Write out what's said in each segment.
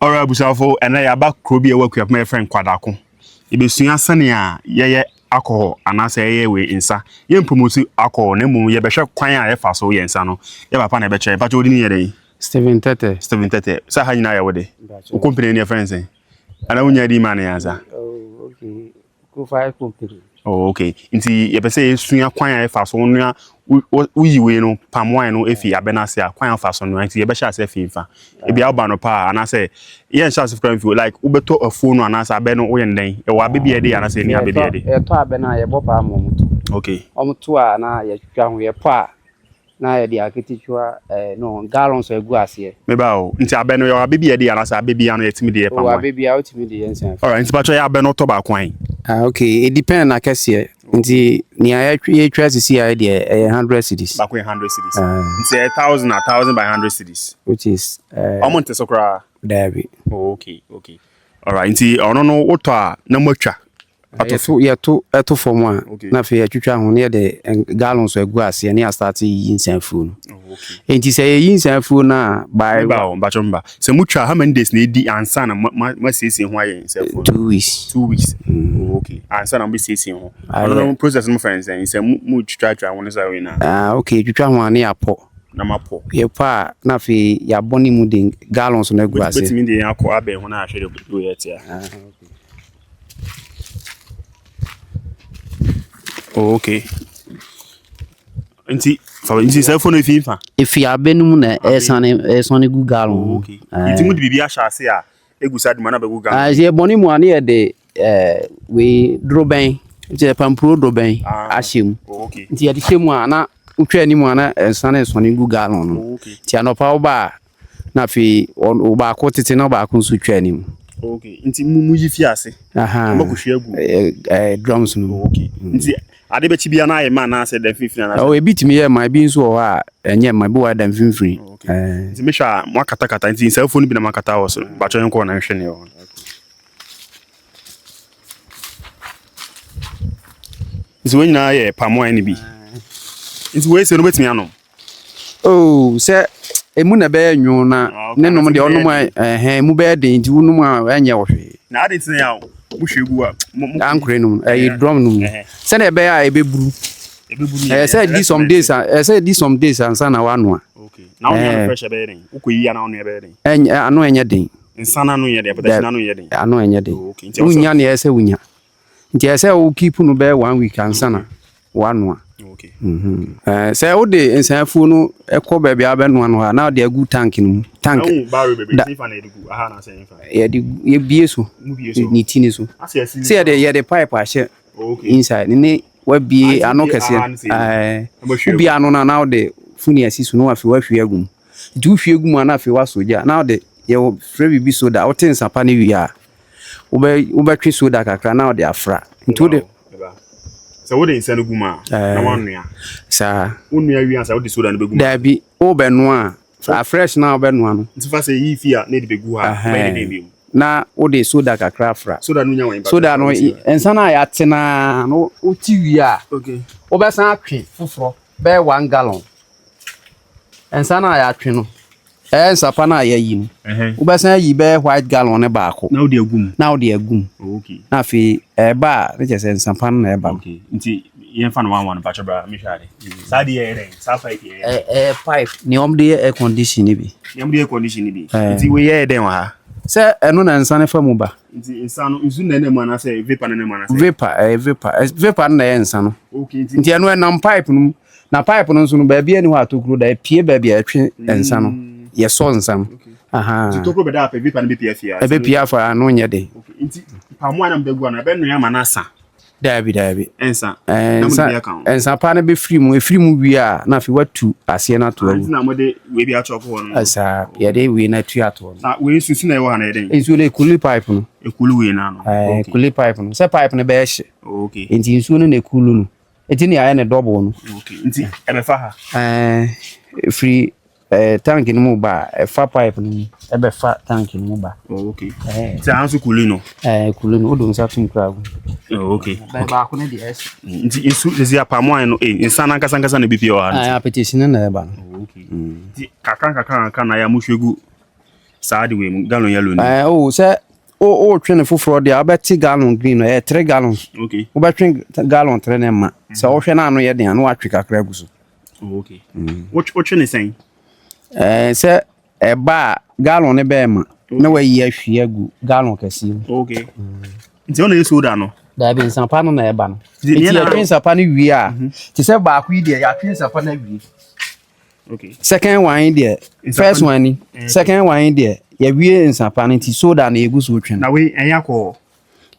Ora busafo ena ya ba krobi e wakuap my friend kwadako. Ibesua sane a ye alcohol anase ye we insa. Ye promote alcohol na mum ye behwe kwan a ye fa so ye insa no. Ye papa na be che pa odi ni ye den. Steven Tete. Sa ha nyina ya wode. O company ne friends en. Ana unya di man yansa. Oh, okay. Go fire company. Oh, okay. Inti ye be say sua kwan a ye fa so no uyiwe no pamwan no efi abenase a kwan fa so no nti ye be sha se fi fa e bia oba no pa anase ye sha se kwan fi like ubeto afonu anase abe no wo yen e wa be bia de anase ni abe bia de e to abe na ye bo pa momuto. Okay. Omuto a na ye twwa ho ye pa na ye de aketichwa no gallons egu ase. Me ba o nti abe no ye wa be bia de anase abe bia no ye timi de ye pamwan. O abe bia o timi de ye nsan. All right, nti pa cho ye abe no to ba kwan. Okay, it depend na kese. Nti ni ye twa sisi a de 100 cedis. Ba kwan 100 cedis. Nti 1000 by 100 cedis. Which is Amount so kra. David. Oh, okay. All right, nti ono no woto a na matwa. Ato for one. Na fe ya twitwa ho ne de gallons egu ase ne start yinsan fu no. Okay. Enti say yinsan fu na by ba chomba. Se mutwa how many days na edi ansa na ma sesi ho aye yinsan fu. 2 weeks. 2 weeks. Okay. Ansa na be sesi ho. Ono process no friends en se mu twitwa ho ne sa we na. Okay, twitwa ho ne apo. Na mapo. Ye pa na fe ya boni mu de gallons no egu ase. Betimi de akọ abe ho na ahwe de do ye tia. Oh, okay. Nti cell phone if you abenum na esane gu gallon. Okay. Nti mu de bibia hya a egusa de mana be gu gallon. Ye boni mu ane ye de we droben. Je pampro droben ahyem. Okay. Nti ye de hyemu a na utwa ni mu ana esane gu gallon no. Okay. Ti anopa oba na fi oba ko tete na oba ko nso twa ni mu. Okay. Nti mu yi fi ase. Mo ko hwe agu. Drums no. Okay. Nti ade be chi bia na ye man na se den finfin na. Oh, e bit me ye my bi nso ho a enye my bi wa dan finfin. Nti me hwa mo akata nti cell phone bi na makata ho so. Ba cho enko na hwe ne ho. Nti we nyina ye pamwan ni bi. Nti we se no betimi anom. Oh, se emu na be anwu na ne nom de onom mu be de nti wonum a enye wo hwe. Na ade tin ya mu hwegu a ankre num drum num se na be a ebeburu say this some days ansa na wanu a. Okay. Na onye fresh be den ukoyi na onye be den anu enye den insana no ye den but na no ye den anu enye den. Okay. Nti unya na ese unya nti ese o keep no be 1 week ansa na wanu a. Okay. Say o de ensanfu no ekọ ba bia be no anu na de agu tank no tank barrel be sifa na edugu aha na say fa ye bie so ni tini so say ye de pipe ahye inside ne wa bie anu kese bie anu na o de funi asisu no afi wa hwe agum nti hwe agum na afi wa soja na o de ye free bi soda o tin sapa ne wi a wo be twe soda kakra na o de afra nti o de so what insane guma na wanu ya sa unu ya wi ansa o de soda no beguma da bi o be no a fresh na o be no anu nti fa say yi fi a na de begu ha ba de bi na o de soda kakra afra soda no nya wan ba soda no ensa na ya tena no o ti wi a okay o be san atwe foforo be 1 gallon ensa na ya atwe no ensa pa na ya yi no o be san yi be white gallon ne ba ko na o de agum okay na fi ba ne je se ensa pa na e ba okay nti yen fa no one pa chobra mi hwade sa de ye sa pipe pipe ni de air condition bi nti we ye den wa ha se eno na ensa ne fa mu ba nti ensa no nzu na ne mu na se vapor na ne mu na se vapor na ensa no okay nti eno na pipe no na pipe no nso no ba bia ni ho atokuro da pie ba bia atwe ensa no ye so ensa aha nti tokuro be da pa vapor na be pie afia e be pie afa no nye de okay nti pamwa na mbegu na be no ya manasa Dabi ensa na mo bia kan ensa pa na be free mu wi a na fi watu ase na to awu na mo de we bia choko ho no asa ye de we na tu ato na we susu na e wo ha na den ensu le kuli pipe no ekulu we na no okay kuli pipe no se pipe no be hye okay enti ensu no na ekulu no eti ni aye ne double no okay nti e be fa ha free tank ni mu ba fa pipe ni e be fa tank ni mu ba okay ti ansu kulu no odo nsa tum kra go okay ba ko ne de es nti esu ezi apamo no insana nkasa na bipia wa petition na e ba okay nti kaka na ya muhwegu Side way, gallon yellow. Oh, say, oh, train for fraud, I bet 2 gallon green, 3 gallons. Okay. Train gallon train, ma. So, ocean, I know you're there, no, I trick a crabs. Okay. What train is saying? Say, a bar, gallon, a bear, no way, yes, she a good gallon can see. Okay. It's only so done. There have been some pan on a ban. The prince upon we are. To say back we dear, your prince upon a Okay. second one there. First one, second one there. Yeah, we in some panity so that a goose will train. Now we alcohol.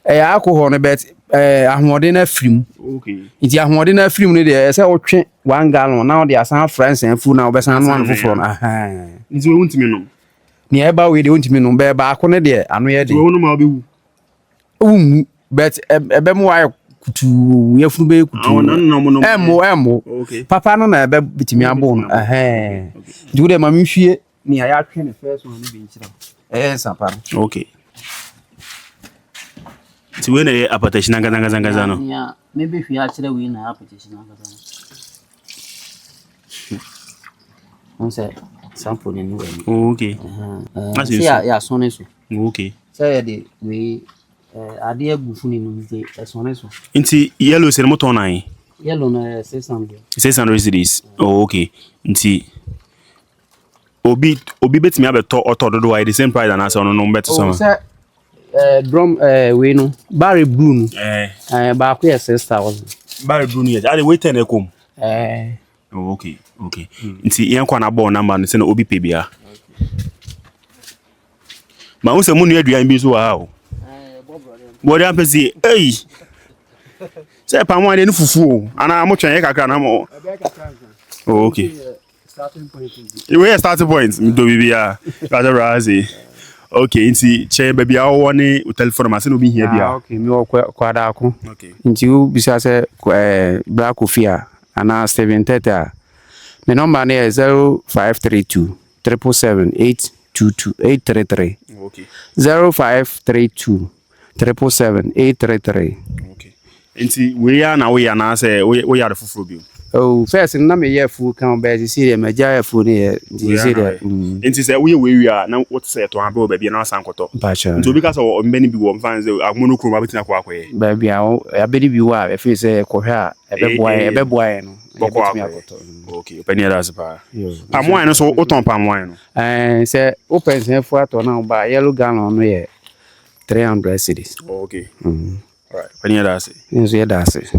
Alcohol on a bet, I'm more than a film. Okay. It's a more than a film there. Say, 1 gallon. Now there are some friends and food now, but some one for phone. It's going to me. Nearby we don't mean no bear back on a dear. I'm ready. But a bemo to Yafube to Emo. Okay. Papa no na be bitimi abon. Do them amishie ni aya twen the first one be nchira. Sapa. Okay. So when a application ngazanga no. Yeah, maybe if you actually win an application ngazanga. On say sample ni we. Okay. Yeah, so neso. Okay. Say the we ade agufu ni nze esone so. Nti yellow se motor nine. Yellow na 600. 600 cedis. Oh, okay. Nti obi betimi abeto otododo why the same price and answer no better some. Say drum we no Barry Blue no. Ba ko 6,000. Barry Blue no. Ade wait ten ekom. Oh, okay. Okay. Nti yen kwa na ball number no say no obi pay bia. Ma unse mu nu aduan bi so wa ha. Body am pesi hey say pa mo ade no fufu ana mo twen kakra na mo. Oh, okay. Starting point. Where starting point do bibia rather razi. Okay, nti che baby awo ne telephone ma se no bi here bia. Okay, me wo kwada ako. Okay. Nti u bisa se black coffee ana 730. My number is 0532 777 822 833. Okay. 0532 777 833. Okay. Nti we are na we na say we are the fufu bi. Oh, first na me ye fu kan be see me ja fu ne see there. Nti say we are na what say to have baby na san koto. Nti obi ka say o mbeni bi wo mfan say agmono kuro ma betina kwa akwaye. Baby a bedi bi wa e fi say ko hwe a e be boy no. Okay, open here as pa. Palm wine so o ton palm wine no. Say open say fu ato na ba yellow gallon no ye 300 cedis. Okay. All right. Open here as. Yes, yeah, that's it.